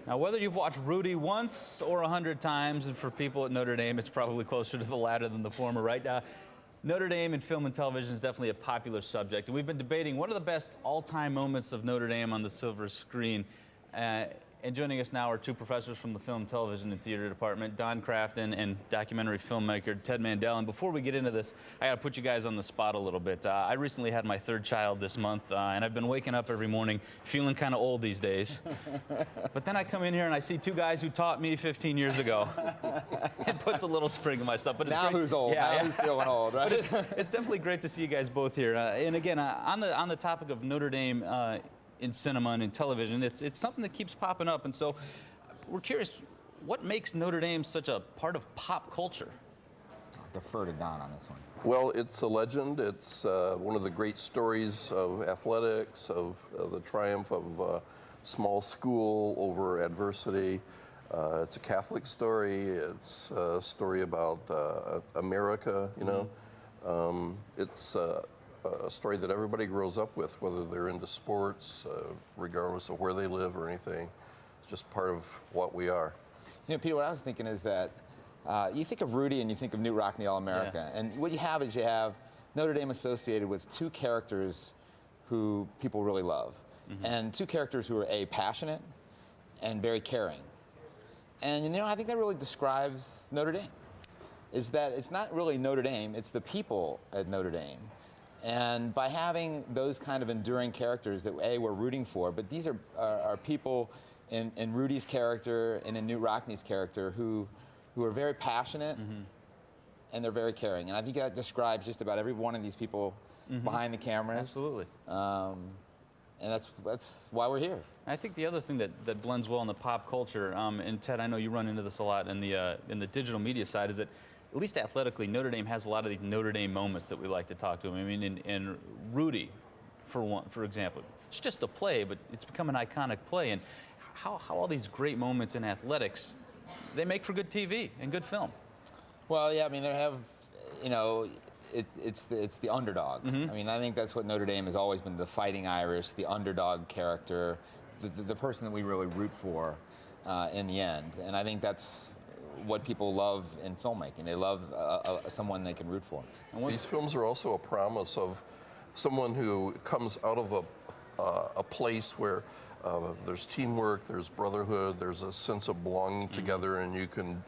Now, whether you've watched Rudy once or 100 times, and for people at Notre Dame, it's probably closer to the latter than the former, right? Notre Dame in film and television is definitely a popular subject, and we've been debating what are the best all-time moments of Notre Dame on the silver screen. And joining us now are two professors from the Film, Television, and Theater Department, Don Crafton and documentary filmmaker Ted Mandell. And before we get into this, I got to put you guys on the spot a little bit. I recently had my third child this month, and I've been waking up every morning feeling kind of old these days. But then I come in here and I see two guys who taught me 15 years ago. It puts a little spring in my step. But it's now great. Who's old? Yeah, now who's feeling old, right? It's definitely great to see you guys both here. And again, on the topic of Notre Dame in cinema and in television, it's something that keeps popping up. And so we're curious, what makes Notre Dame such a part of pop culture? I'll defer to Don on this one. Well, it's a legend. It's one of the great stories of athletics, of the triumph of small school over adversity. It's a Catholic story. It's a story about America, you know. It's a story that everybody grows up with, whether they're into sports, regardless of where they live or anything. It's just part of what we are. You know, Peter, what I was thinking is that you think of Rudy and you think of Newt Rockne, All-America. Yeah. And what you have is you have Notre Dame associated with two characters who people really love. And two characters who are A, passionate and very caring. And you know, I think that really describes Notre Dame, is that it's not really Notre Dame, it's the people at Notre Dame. And by having those kind of enduring characters that A, we're rooting for, but these are people in Rudy's character and in Newt Rockne's character who are very passionate and they're very caring. And I think that describes just about every one of these people behind the cameras. Absolutely. And that's why we're here. I think the other thing that blends well in the pop culture, and Ted, I know you run into this a lot in the digital media side, is that at least athletically, Notre Dame has a lot of these Notre Dame moments that we like to talk to them. I mean, in Rudy, for example, it's just a play, but it's become an iconic play. And how all these great moments in athletics, they make for good TV and good film. Well, yeah, I mean, they have, you know, it's the underdog. I mean, I think that's what Notre Dame has always been, the Fighting Irish, the underdog character, the person that we really root for in the end. And I think that's what people love in filmmaking. They love someone they can root for. And these films are also a promise of someone who comes out of a place where there's teamwork, there's brotherhood, there's a sense of belonging together, and you can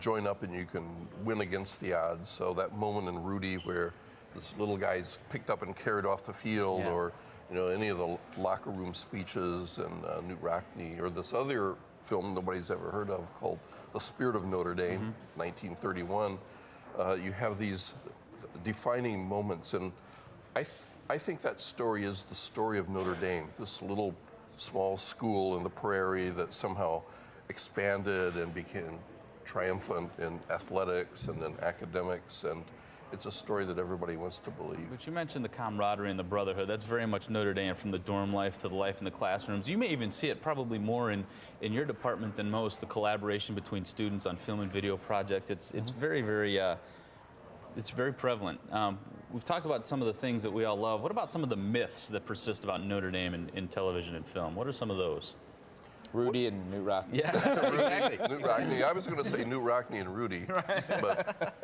join up and you can win against the odds. So that moment in Rudy where this little guy's picked up and carried off the field, or you know, any of the locker room speeches, and Newt Rockne, or this other film nobody's ever heard of called The Spirit of Notre Dame, 1931. You have these defining moments, and I think that story is the story of Notre Dame, this little small school in the prairie that somehow expanded and became triumphant in athletics and in academics, and it's a story that everybody wants to believe. But you mentioned the camaraderie and the brotherhood. That's very much Notre Dame, from the dorm life to the life in the classrooms. You may even see it probably more in your department than most, the collaboration between students on film and video projects. It's very, very, it's very prevalent. We've talked about some of the things that we all love. What about some of the myths that persist about Notre Dame in television and film? What are some of those? Rudy and Newt Rockne. Yeah, exactly. Newt Rockne. I was going to say Newt Rockne and Rudy, but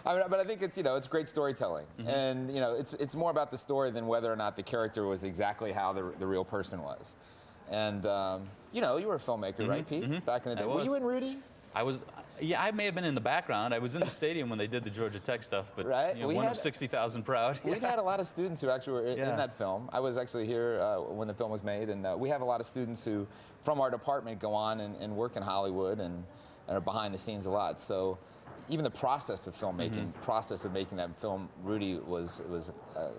But I think it's, you know, it's great storytelling, and you know, it's more about the story than whether or not the character was exactly how the real person was. And you know, you were a filmmaker, right, Pete? Back in the day. Were you in Rudy? I was. Yeah, I may have been in the background. I was in the stadium when they did the Georgia Tech stuff, but you know, one of 60,000 proud. We've had a lot of students who actually were in that film. I was actually here when the film was made, and we have a lot of students who, from our department, go on and work in Hollywood and are behind the scenes a lot. So even the process of filmmaking, process of making that film, Rudy, was a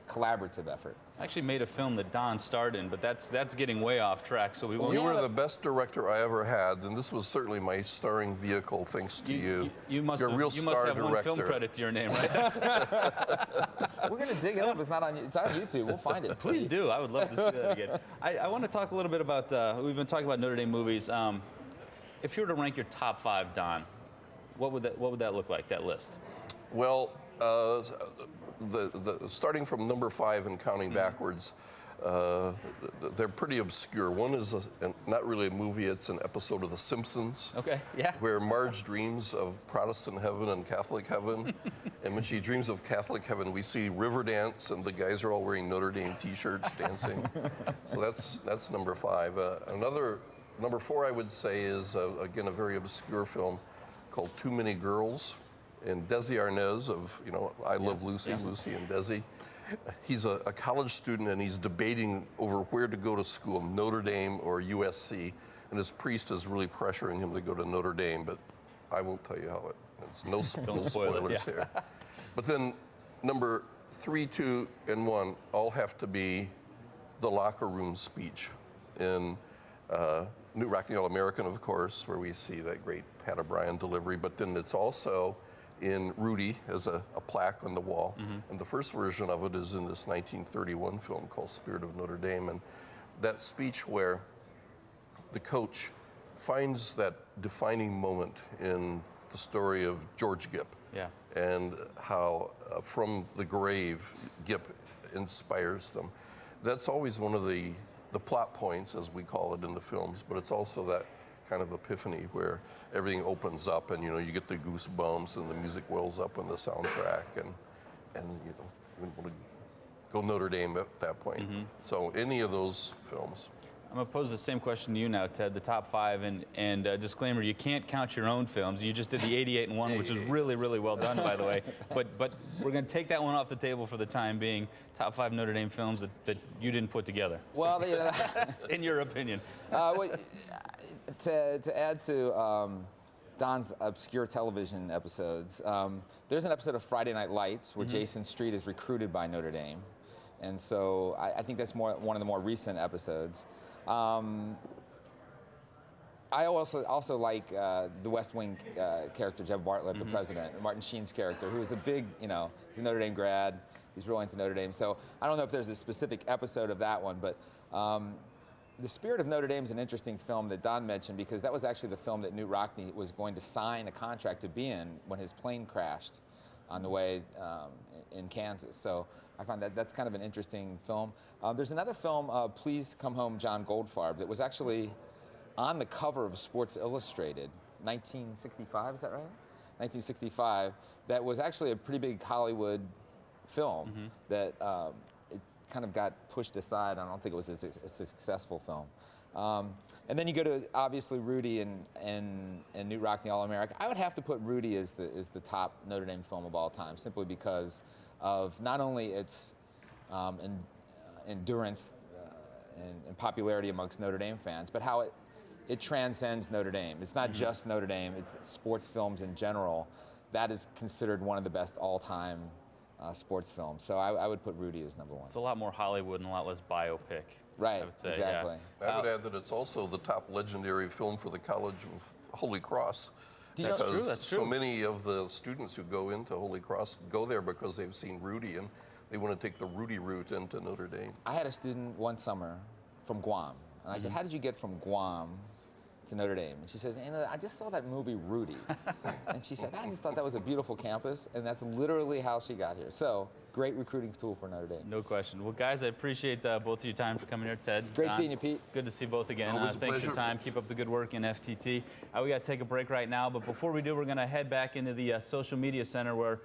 collaborative effort. I actually made a film that Don starred in, but that's getting way off track, so we won't. You were the best director I ever had, and this was certainly my starring vehicle, thanks to you. You must You're have, a real you must have star one film director. credit to your name, right? We're going to dig it up. It's not on. It's on YouTube. We'll find it. Please do. I would love to see that again. I want to talk a little bit about. We've been talking about Notre Dame movies. If you were to rank your top 5, Don, what would that look like? That list? Well, starting from number 5 and counting backwards, They're pretty obscure. One is not really a movie, it's an episode of The Simpsons. Okay, yeah. Where Marge dreams of Protestant heaven and Catholic heaven. And when she dreams of Catholic heaven, we see Riverdance, and the guys are all wearing Notre Dame t-shirts dancing. So that's number 5. Number 4, I would say, is, again, a very obscure film called Too Many Girls. And Desi Arnaz of, I Love Lucy, Lucy and Desi. He's a college student, and he's debating over where to go to school, Notre Dame or USC. And his priest is really pressuring him to go to Notre Dame, but I won't tell you how it's no spoilers here. But then number 3, 2, and 1 all have to be the locker room speech in New Rock and Roll American, of course, where we see that great Pat O'Brien delivery, but then it's also in Rudy as a plaque on the wall. And the first version of it is in this 1931 film called Spirit of Notre Dame. And that speech where the coach finds that defining moment in the story of George Gipp. And how from the grave Gipp inspires them. That's always one of the plot points, as we call it in the films, but it's also that kind of epiphany where everything opens up and you get the goosebumps and the music wells up on the soundtrack and you want to go Notre Dame at that point. So any of those films. I'm going to pose the same question to you now, Ted, the top 5, and disclaimer, you can't count your own films. You just did the 88 and 1, which was really, really well done, by the way. But we're going to take that one off the table for the time being. Top 5 Notre Dame films that you didn't put together. Well, in your opinion. To add to Don's obscure television episodes, there's an episode of Friday Night Lights where Jason Street is recruited by Notre Dame. And so I think that's one of the more recent episodes. I also like the West Wing character, Jeb Bartlett, the president, Martin Sheen's character, who is a big, he's a Notre Dame grad. He's really into Notre Dame. So I don't know if there's a specific episode of that one, but The Spirit of Notre Dame is an interesting film that Don mentioned because that was actually the film that Knute Rockne was going to sign a contract to be in when his plane crashed on the way in Kansas. So I find that's kind of an interesting film. There's another film, Please Come Home, John Goldfarb, that was actually on the cover of Sports Illustrated, 1965, is that right? 1965, that was actually a pretty big Hollywood film that it kind of got pushed aside. I don't think it was a successful film. And then you go to, obviously, Rudy and Knute Rockne All-America. I would have to put Rudy as the top Notre Dame film of all time, simply because of not only its endurance and popularity amongst Notre Dame fans, but how it transcends Notre Dame. It's not just Notre Dame, it's sports films in general. That is considered one of the best all-time sports films. So I would put Rudy as number 1. It's a lot more Hollywood and a lot less biopic. Right, I would say, exactly. I would add that it's also the top legendary film for the College of Holy Cross. That's because that's true. so many of the students who go into Holy Cross go there because they've seen Rudy and they want to take the Rudy route into Notre Dame. I had a student one summer from Guam, and I said, how did you get from Guam to Notre Dame? And she says, I just saw that movie Rudy. And she said, I just thought that was a beautiful campus, and that's literally how she got here. So, great recruiting tool for Notre Dame. No question. Well, guys, I appreciate both of your time for coming here. Ted, Great Don, seeing you, Pete. Good to see you both again. Always a Thanks for your pleasure. time. Keep up the good work in FTT. We got to take a break right now, but before we do, we're going to head back into the social media center where